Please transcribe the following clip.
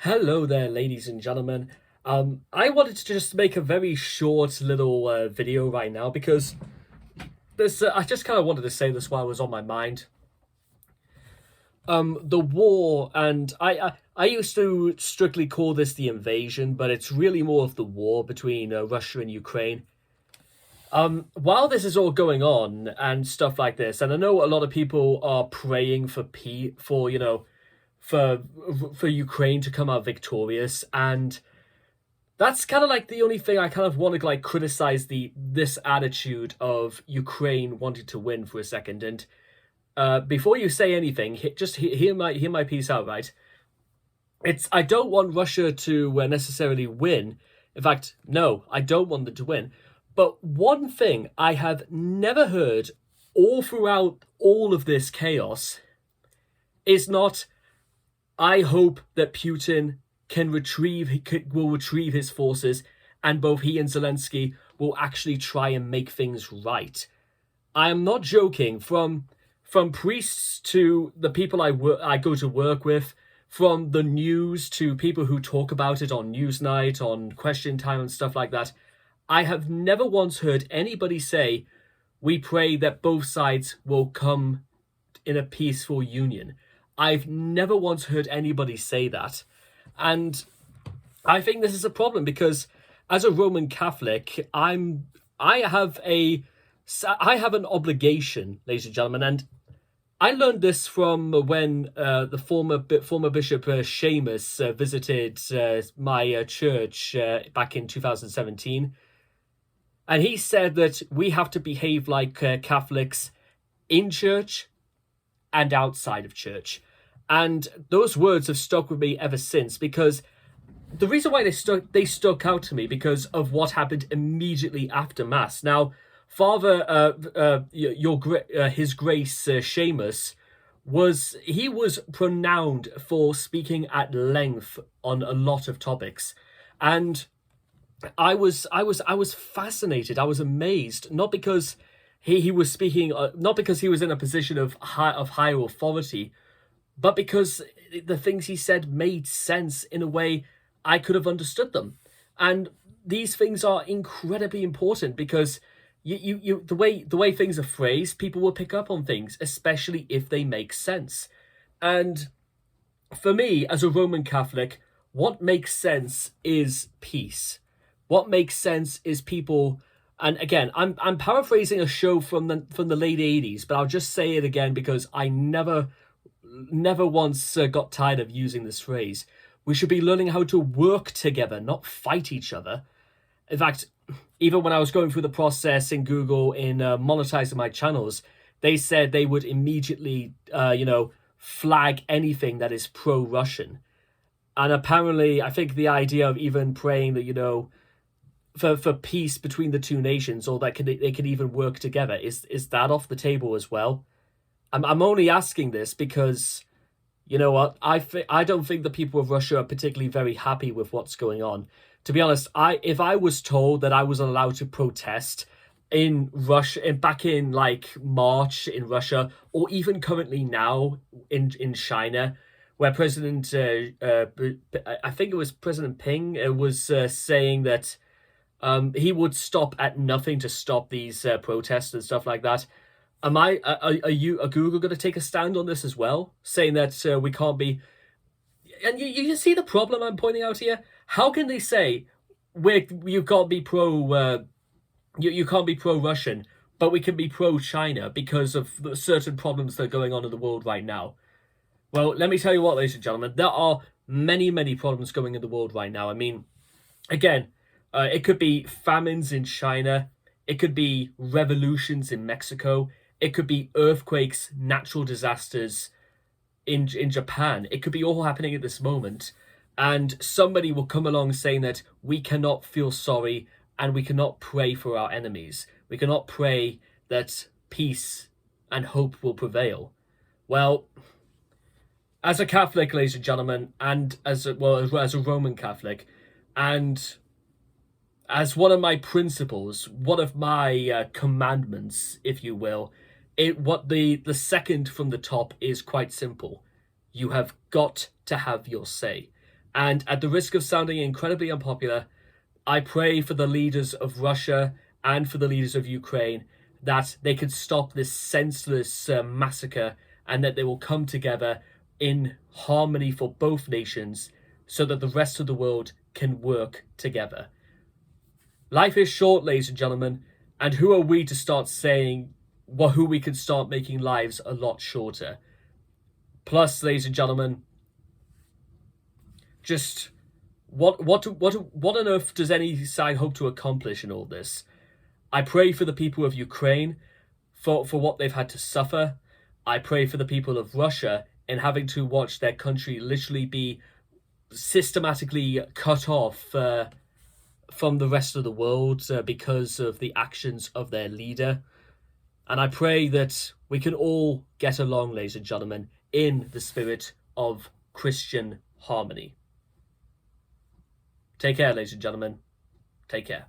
Hello there, ladies and gentlemen. I wanted to just make a very short little video right now because I just kind of wanted to say this while it was on my mind. The war, and I used to strictly call this the invasion, but it's really more of the war between Russia and Ukraine. While this is all going on and stuff like this, and I know a lot of people are praying for peace, for for Ukraine to come out victorious, and that's kind of like the only thing I kind of want to like criticize this attitude of Ukraine wanting to win for a second. And before you say anything, hear my piece out, right? I don't want Russia to necessarily win. In fact, no, I don't want them to win. But one thing I have never heard all throughout all of this chaos is not, I hope that Putin will retrieve his forces, and both he and Zelensky will actually try and make things right. I am not joking. From priests to the people I go to work with, from the news to people who talk about it on Newsnight, on Question Time, and stuff like that, I have never once heard anybody say, "We pray that both sides will come in a peaceful union." I've never once heard anybody say that. And I think this is a problem because as a Roman Catholic, I have a I have an obligation, ladies and gentlemen, and I learned this from when the former Bishop Seamus visited my church back in 2017, and he said that we have to behave like Catholics in church and outside of church. And those words have stuck with me ever since because the reason why they stuck out to me because of what happened immediately after mass. Now, Father, His Grace Seamus was renowned for speaking at length on a lot of topics, and I was fascinated. I was amazed, not because he was speaking, not because he was in a position of higher authority, but because the things he said made sense in a way I could have understood them. And these things are incredibly important because the way things are phrased, people will pick up on things, especially if they make sense. And for me, as a Roman Catholic, what makes sense is peace. What makes sense is people. And again, I'm paraphrasing a show from the late '80s, but I'll just say it again because I never once got tired of using this phrase. We should be learning how to work together, not fight each other. In fact, even when I was going through the process in Google in monetizing my channels, they said they would immediately, flag anything that is pro-Russian. And apparently, I think the idea of even praying that, for peace between the two nations, or that they could even work together, is that off the table as well? I'm only asking this because, you know what, I don't think the people of Russia are particularly very happy with what's going on. To be honest, if I was told that I was allowed to protest in Russia, back in like March in Russia, or even currently now in China, where I think it was President Ping, was saying that he would stop at nothing to stop these protests and stuff like that. Are Google going to take a stand on this as well, saying that we can't be? And you see the problem I'm pointing out here. How can they say you can't be you can't be pro Russian, but we can be pro China because of the certain problems that are going on in the world right now? Well, let me tell you what, ladies and gentlemen, there are many problems going in the world right now. I mean, again, it could be famines in China, it could be revolutions in Mexico, it could be earthquakes, natural disasters in Japan. It could be all happening at this moment, and somebody will come along saying that we cannot feel sorry and we cannot pray for our enemies. We cannot pray that peace and hope will prevail. Well, as a Catholic, ladies and gentlemen, and as a Roman Catholic, and as one of my principles, one of my commandments, if you will, the second from the top is quite simple. You have got to have your say. And at the risk of sounding incredibly unpopular, I pray for the leaders of Russia and for the leaders of Ukraine that they could stop this senseless massacre, and that they will come together in harmony for both nations so that the rest of the world can work together. Life is short, ladies and gentlemen, and who are we to start saying who we can start making lives a lot shorter? Plus, ladies and gentlemen, just what on earth does any side hope to accomplish in all this? I pray for the people of Ukraine for what they've had to suffer. I pray for the people of Russia in having to watch their country literally be systematically cut off from the rest of the world because of the actions of their leader. And I pray that we can all get along, ladies and gentlemen, in the spirit of Christian harmony. Take care, ladies and gentlemen. Take care.